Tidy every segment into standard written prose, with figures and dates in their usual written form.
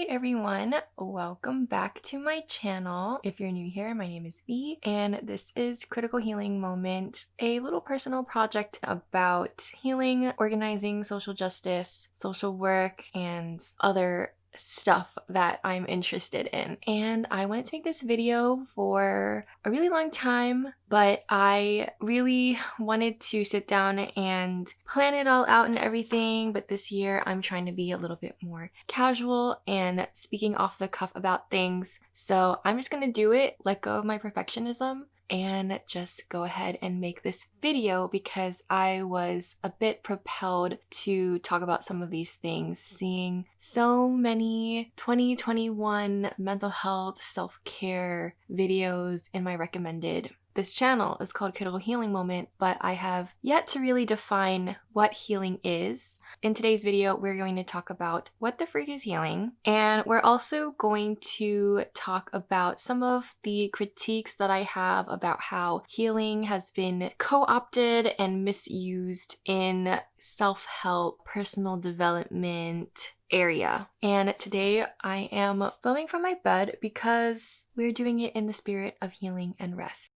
Hi everyone, welcome back to my channel. If you're new here, my name is V and this is Critical Healing Moment, a little personal project about healing, organizing, social justice, social work, and other stuff that I'm interested in. And I wanted to make this video for a really long time, but I really wanted to sit down and plan it all out and everything. But this year I'm trying to be a little bit more casual and speaking off the cuff about things. So I'm just gonna do it, let go of my perfectionism, and just go ahead and make this video because I was a bit propelled to talk about some of these things, seeing so many 2021 mental health self-care videos in my recommended. This channel is called Critical Healing Moment, but I have yet to really define what healing is. In today's video, we're going to talk about what the freak is healing, and we're also going to talk about some of the critiques that I have about how healing has been co-opted and misused in self-help, personal development area. And today I am filming from my bed because we're doing it in the spirit of healing and rest.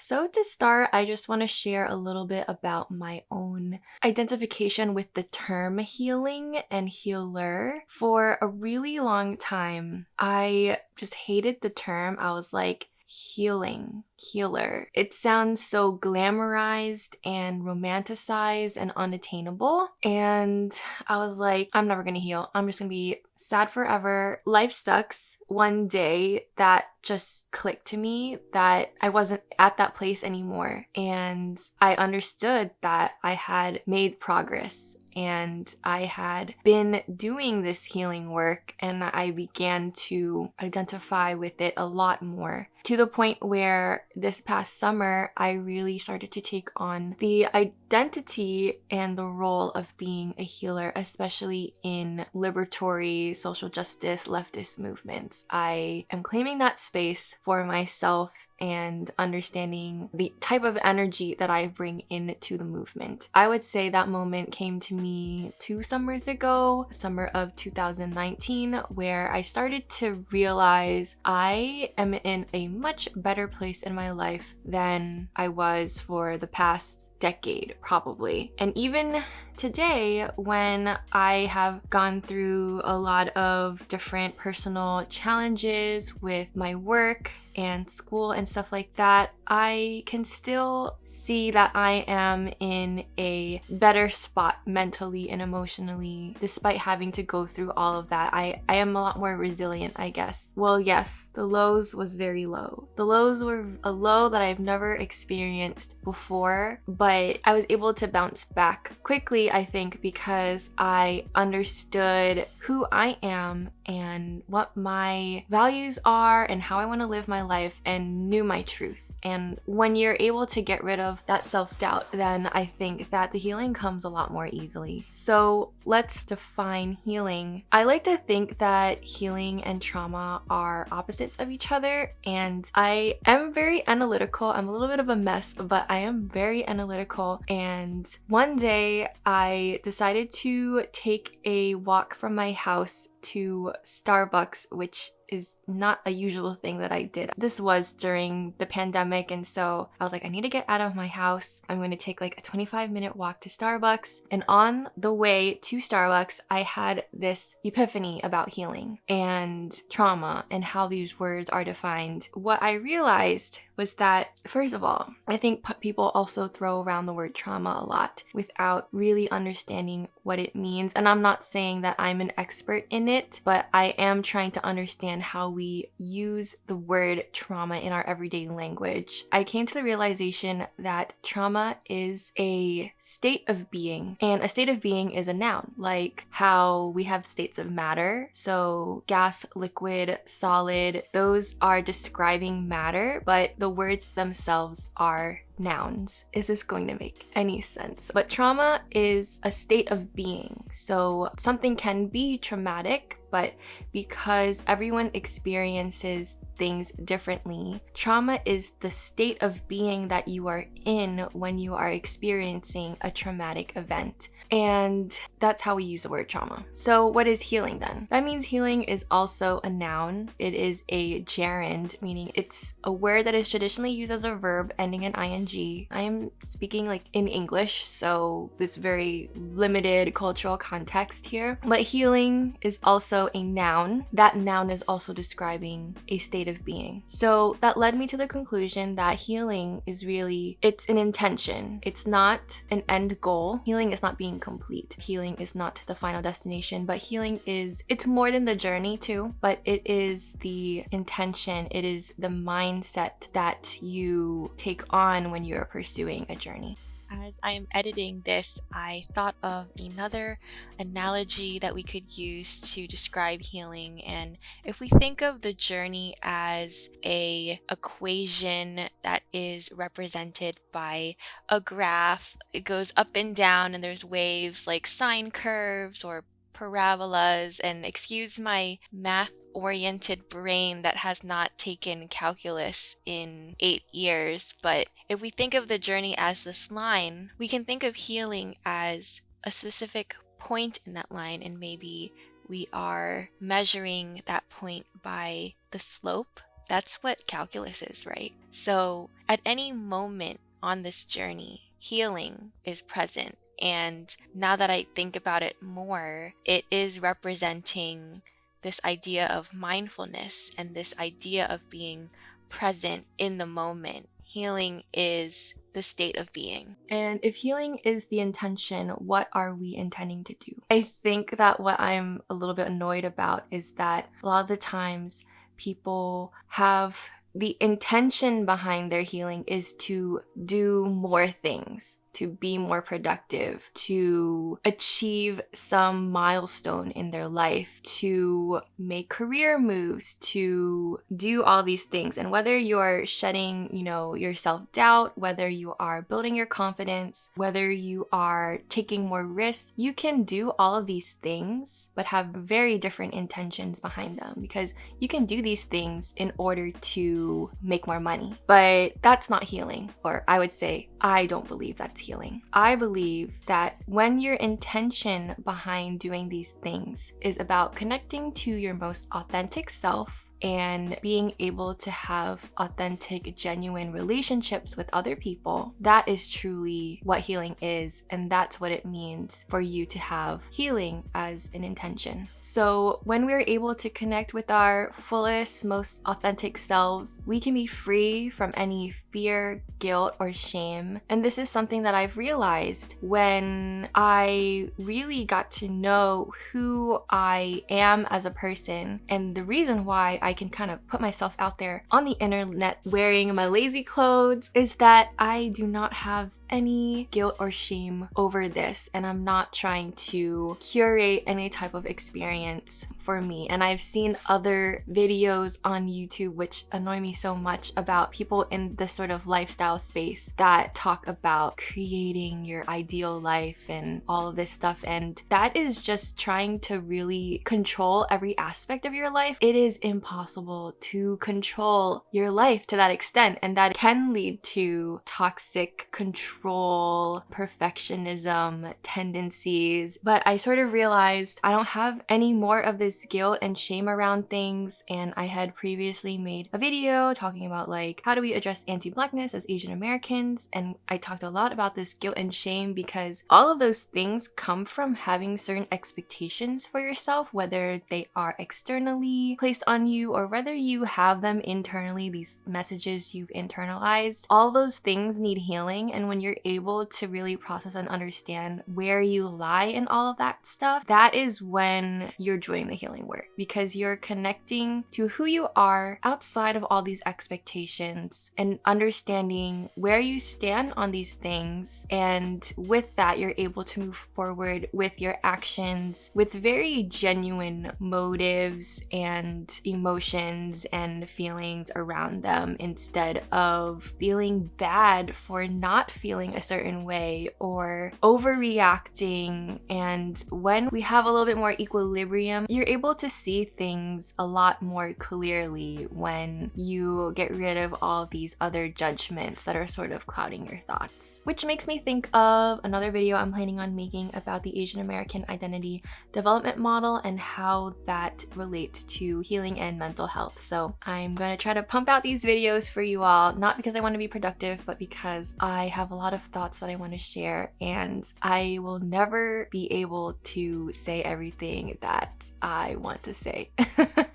So to start, I just want to share a little bit about my own identification with the term healing and healer. For a really long time, I just hated the term. I was like, healing, healer. It sounds so glamorized and romanticized and unattainable. And I was like, I'm never gonna heal. I'm just gonna be sad forever. Life sucks. One day that just clicked to me that I wasn't at that place anymore. And I understood that I had made progress and I had been doing this healing work, and I began to identify with it a lot more, to the point where this past summer I really started to take on the identity and the role of being a healer, especially in liberatory, social justice, leftist movements. I am claiming that space for myself and understanding the type of energy that I bring into the movement. I would say that moment came to me 2 summers ago, summer of 2019, where I started to realize I am in a much better place in my life than I was for the past decade, probably. And even today, when I have gone through a lot of different personal challenges with my work and school and stuff like that, I can still see that I am in a better spot mentally and emotionally, despite having to go through all of that. I am a lot more resilient, I guess. Well, yes, the lows was very low. The lows were a low that I've never experienced before, but I was able to bounce back quickly, I think, because I understood who I am and what my values are and how I want to live my life, and knew my truth. And when you're able to get rid of that self-doubt, then I think that the healing comes a lot more easily. So let's define healing. I like to think that healing and trauma are opposites of each other, and I am very analytical. I'm a little bit of a mess, but I am very analytical. And one day I decided to take a walk from my house to Starbucks, which is not a usual thing that I did. This was during the pandemic, and so I was like, I need to get out of my house. I'm going to take like a 25-minute walk to Starbucks. And on the way to Starbucks, I had this epiphany about healing and trauma and how these words are defined. What I realized was that, first of all, I think people also throw around the word trauma a lot without really understanding what it means. And I'm not saying that I'm an expert in it, but I am trying to understand how we use the word trauma in our everyday language. I came to the realization that trauma is a state of being, and a state of being is a noun, like how we have states of matter. So gas, liquid, solid, those are describing matter, but the words themselves are nouns. Is this going to make any sense? But trauma is a state of being. So something can be traumatic, but because everyone experiences things differently, trauma is the state of being that you are in when you are experiencing a traumatic event. And that's how we use the word trauma. So what is healing then? That means healing is also a noun. It is a gerund, meaning it's a word that is traditionally used as a verb ending in ing. I am speaking like in English, so this very limited cultural context here. But healing is also a noun. That noun is also describing a state of being. So that led me to the conclusion that healing is really, it's an intention. It's not an end goal. Healing is not being complete. Healing is not the final destination, but healing is, it's more than the journey too, but it is the intention. It is the mindset that you take on when you're pursuing a journey. As I am editing this, I thought of another analogy that we could use to describe healing. And if we think of the journey as an equation that is represented by a graph, it goes up and down and there's waves like sine curves or parabolas, and excuse my math-oriented brain that has not taken calculus in 8 years, but if we think of the journey as this line, we can think of healing as a specific point in that line, and maybe we are measuring that point by the slope. That's what calculus is, right? So at any moment on this journey, healing is present. And now that I think about it more, it is representing this idea of mindfulness and this idea of being present in the moment. Healing is the state of being. And if healing is the intention, what are we intending to do? I think that what I'm a little bit annoyed about is that a lot of the times people have the intention behind their healing is to do more things, to be more productive, to achieve some milestone in their life, to make career moves, to do all these things. And whether you're shedding, your self-doubt, whether you are building your confidence, whether you are taking more risks, you can do all of these things, but have very different intentions behind them, because you can do these things in order to make more money. But that's not healing, or I would say, I don't believe that's healing. I believe that when your intention behind doing these things is about connecting to your most authentic self and being able to have authentic, genuine relationships with other people, that is truly what healing is, and that's what it means for you to have healing as an intention. So when we're able to connect with our fullest, most authentic selves, we can be free from any fear, guilt, or shame. And this is something that I've realized when I really got to know who I am as a person, and the reason why I can kind of put myself out there on the internet wearing my lazy clothes is that I do not have any guilt or shame over this, and I'm not trying to curate any type of experience for me. And I've seen other videos on YouTube which annoy me so much about people in this sort of lifestyle space that talk about creating your ideal life and all of this stuff, and that is just trying to really control every aspect of your life. It is impossible to control your life to that extent, and that can lead to toxic control, perfectionism tendencies. But I sort of realized I don't have any more of this guilt and shame around things, and I had previously made a video talking about like how do we address anti-blackness as Asian Americans, and I talked a lot about this guilt and shame because all of those things come from having certain expectations for yourself, whether they are externally placed on you or whether you have them internally, these messages you've internalized. All those things need healing, and when you're able to really process and understand where you lie in all of that stuff, that is when you're doing the healing work, because you're connecting to who you are outside of all these expectations and understanding where you stand on these things. And with that, you're able to move forward with your actions with very genuine motives and emotions emotions and feelings around them instead of feeling bad for not feeling a certain way or overreacting. And when we have a little bit more equilibrium, you're able to see things a lot more clearly when you get rid of all of these other judgments that are sort of clouding your thoughts. Which makes me think of another video I'm planning on making about the Asian American identity development model and how that relates to healing and mental health. So I'm going to try to pump out these videos for you all, not because I want to be productive, but because I have a lot of thoughts that I want to share, and I will never be able to say everything that I want to say.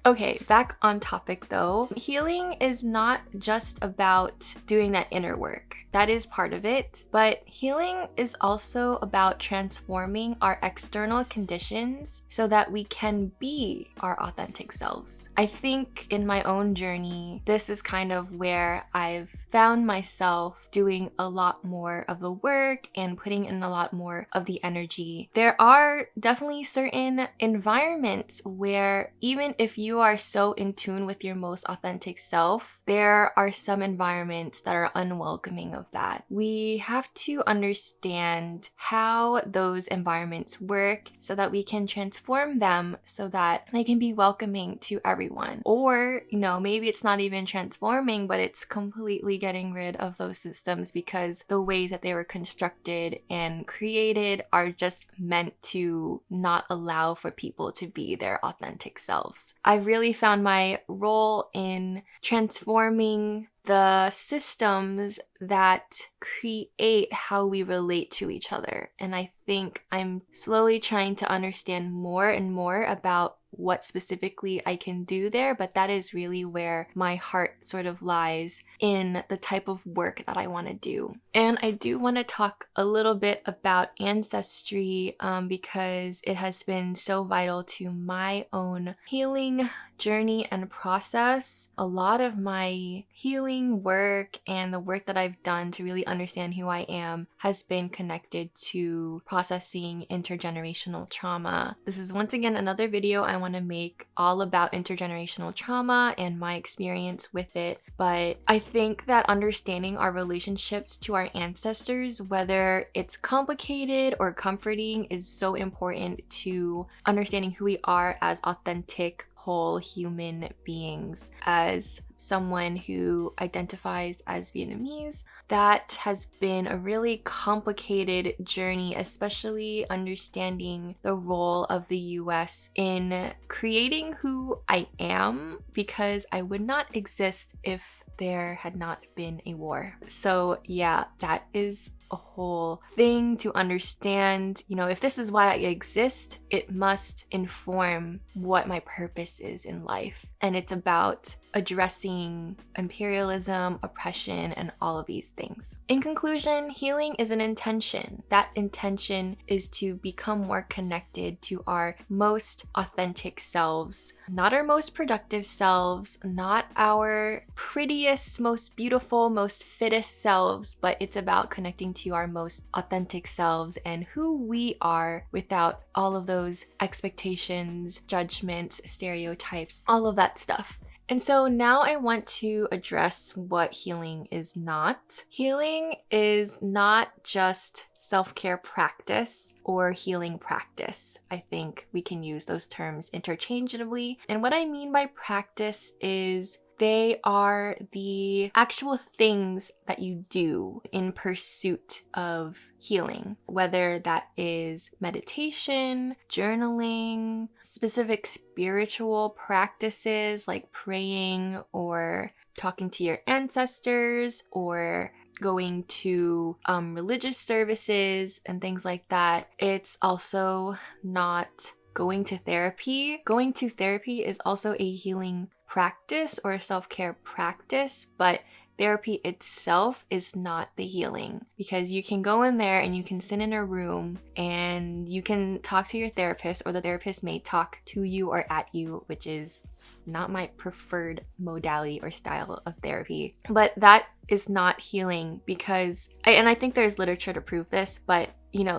Okay, back on topic though. Healing is not just about doing that inner work. That is part of it, but healing is also about transforming our external conditions so that we can be our authentic selves. I think in my own journey, this is kind of where I've found myself doing a lot more of the work and putting in a lot more of the energy. There are definitely certain environments where even if you are so in tune with your most authentic self, there are some environments that are unwelcoming of that. We have to understand how those environments work so that we can transform them so that they can be welcoming to everyone. Or, maybe it's not even transforming, but it's completely getting rid of those systems because the ways that they were constructed and created are just meant to not allow for people to be their authentic selves. I really found my role in transforming the systems that create how we relate to each other. And I think I'm slowly trying to understand more and more about what specifically I can do there, but that is really where my heart sort of lies in the type of work that I want to do. And I do want to talk a little bit about ancestry because it has been so vital to my own healing journey and process. A lot of my healing work and the work that I've done to really understand who I am has been connected to processing intergenerational trauma. This is once again another video I want to make all about intergenerational trauma and my experience with it. But I think that understanding our relationships to our ancestors, whether it's complicated or comforting, is so important to understanding who we are as authentic, whole human beings. As someone who identifies as Vietnamese, that has been a really complicated journey, especially understanding the role of the US in creating who I am, because I would not exist if there had not been a war. So yeah, that is a whole thing to understand. If this is why I exist, it must inform what my purpose is in life. And it's about addressing imperialism, oppression, and all of these things. In conclusion, healing is an intention. That intention is to become more connected to our most authentic selves, not our most productive selves, not our prettiest, most beautiful, most fittest selves, but it's about connecting to our most authentic selves and who we are without all of those expectations, judgments, stereotypes, all of that stuff. And so now I want to address what healing is not. Healing is not just self-care practice or healing practice. I think we can use those terms interchangeably. And what I mean by practice is they are the actual things that you do in pursuit of healing, whether that is meditation, journaling, specific spiritual practices like praying or talking to your ancestors, or going to religious services and things like that. It's also not going to therapy. Going to therapy is also a healing practice or a self-care practice, but therapy itself is not the healing, because you can go in there and you can sit in a room and you can talk to your therapist, or the therapist may talk to you or at you, which is not my preferred modality or style of therapy. But that is not healing, because I think there's literature to prove this, but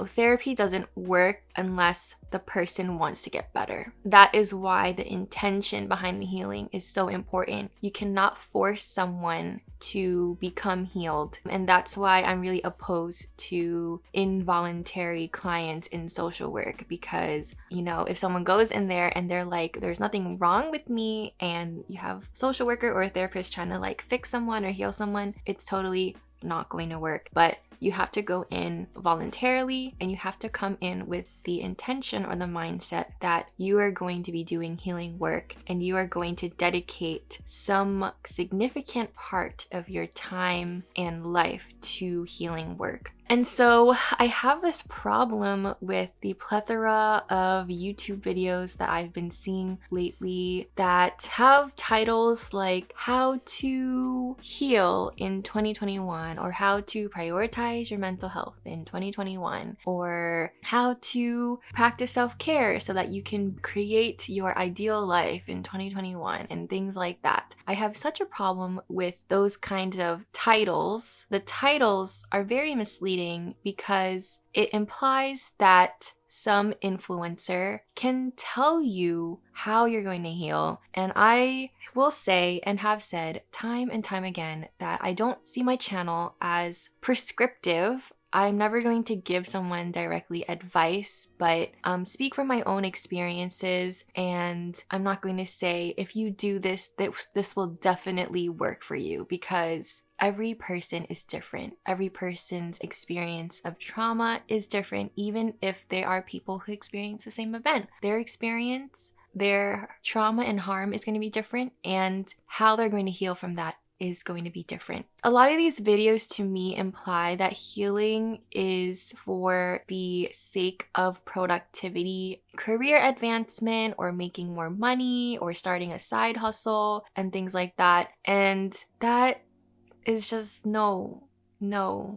therapy doesn't work unless the person wants to get better. That is why the intention behind the healing is so important. You cannot force someone to become healed. And that's why I'm really opposed to involuntary clients in social work, because, if someone goes in there and they're like, there's nothing wrong with me, and you have a social worker or a therapist trying to like fix someone or heal someone, it's totally not going to work. But you have to go in voluntarily, and you have to come in with the intention or the mindset that you are going to be doing healing work, and you are going to dedicate some significant part of your time and life to healing work. And so I have this problem with the plethora of YouTube videos that I've been seeing lately that have titles like How to Heal in 2021, or How to Prioritize Your Mental Health in 2021, or How to Practice Self-Care so that you can create your ideal life in 2021, and things like that. I have such a problem with those kinds of titles. The titles are very misleading because it implies that some influencer can tell you how you're going to heal. And I will say, and have said time and time again, that I don't see my channel as prescriptive. I'm never going to give someone directly advice, but speak from my own experiences. And I'm not going to say, if you do this, this will definitely work for you, because every person is different. Every person's experience of trauma is different, even if there are people who experience the same event. Their experience, their trauma and harm is going to be different, and how they're going to heal from that is going to be different. A lot of these videos to me imply that healing is for the sake of productivity, career advancement, or making more money, or starting a side hustle, and things like that. And that is just no,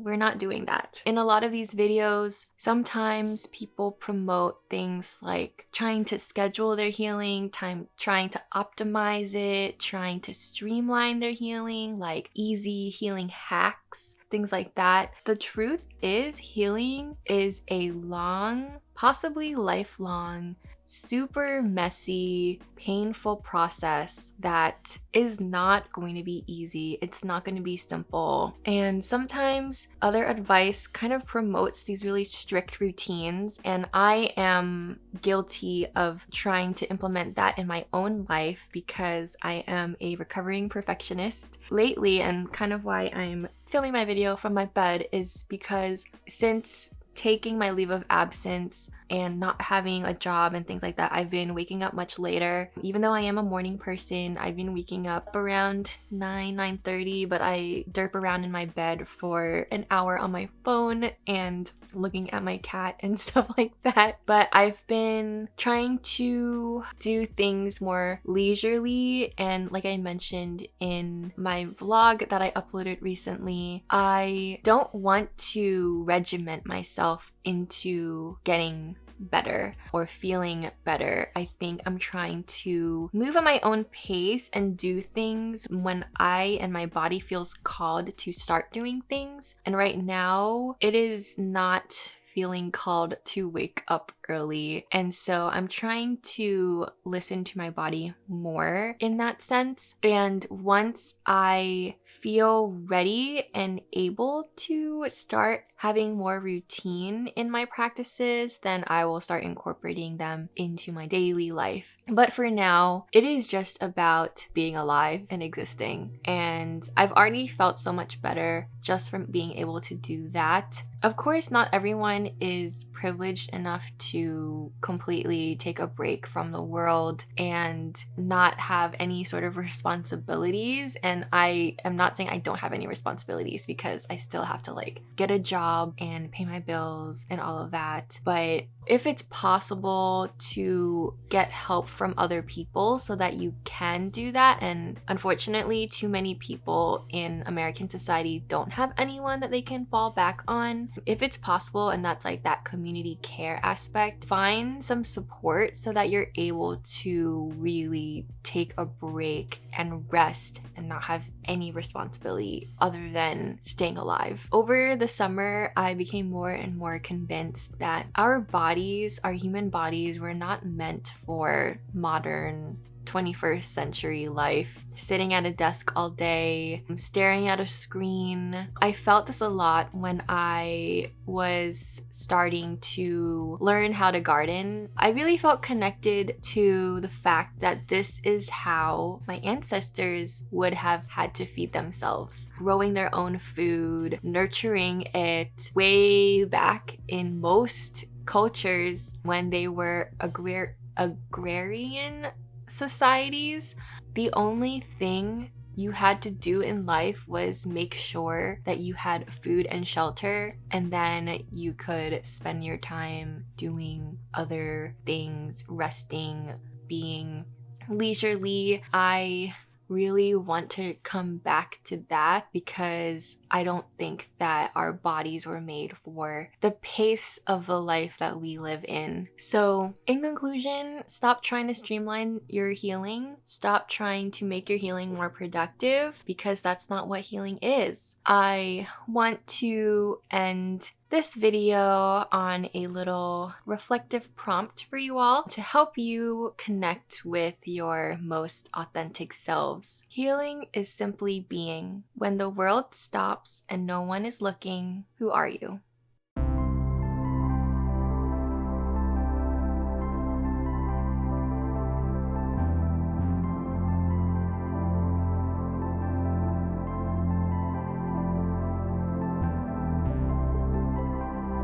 we're not doing that. In a lot of these videos, sometimes people promote things like trying to schedule their healing, trying to optimize it, trying to streamline their healing, like easy healing hacks, things like that. The truth is, healing is a long, possibly lifelong, super messy, painful process that is not going to be easy. It's not going to be simple. And sometimes other advice kind of promotes these really strict routines, and I am guilty of trying to implement that in my own life because I am a recovering perfectionist lately. And kind of why I'm filming my video from my bed is because since taking my leave of absence and not having a job and things like that, I've been waking up much later. Even though I am a morning person, I've been waking up around 9:30, but I derp around in my bed for an hour on my phone and looking at my cat and stuff like that. But I've been trying to do things more leisurely, and like I mentioned in my vlog that I uploaded recently, I don't want to regiment myself into getting better or feeling better. I think I'm trying to move at my own pace and do things when I and my body feels called to start doing things. And right now, it is not feeling called to wake up early. And so I'm trying to listen to my body more in that sense. And once I feel ready and able to start having more routine in my practices, then I will start incorporating them into my daily life. But for now, it is just about being alive and existing. And I've already felt so much better just from being able to do that. Of course, not everyone is privileged enough to completely take a break from the world and not have any sort of responsibilities. And I am not saying I don't have any responsibilities, because I still have to get a job and pay my bills and all of that. But if it's possible to get help from other people so that you can do that, and unfortunately too many people in American society don't have anyone that they can fall back on, if it's possible, and that's like that community care aspect, find some support so that you're able to really take a break and rest and not have any responsibility other than staying alive. Over the summer, I became more and more convinced that our bodies, our human bodies, were not meant for modern 21st century life, sitting at a desk all day, staring at a screen. I felt this a lot when I was starting to learn how to garden. I really felt connected to the fact that this is how my ancestors would have had to feed themselves, growing their own food, nurturing it way back in most cultures when they were agrarian societies. The only thing you had to do in life was make sure that you had food and shelter, and then you could spend your time doing other things, resting, being leisurely. I really want to come back to that because I don't think that our bodies were made for the pace of the life that we live in. So, in conclusion, stop trying to streamline your healing. Stop trying to make your healing more productive because that's not what healing is. I want to end this video on a little reflective prompt for you all to help you connect with your most authentic selves. Healing is simply being. When the world stops and no one is looking, who are you?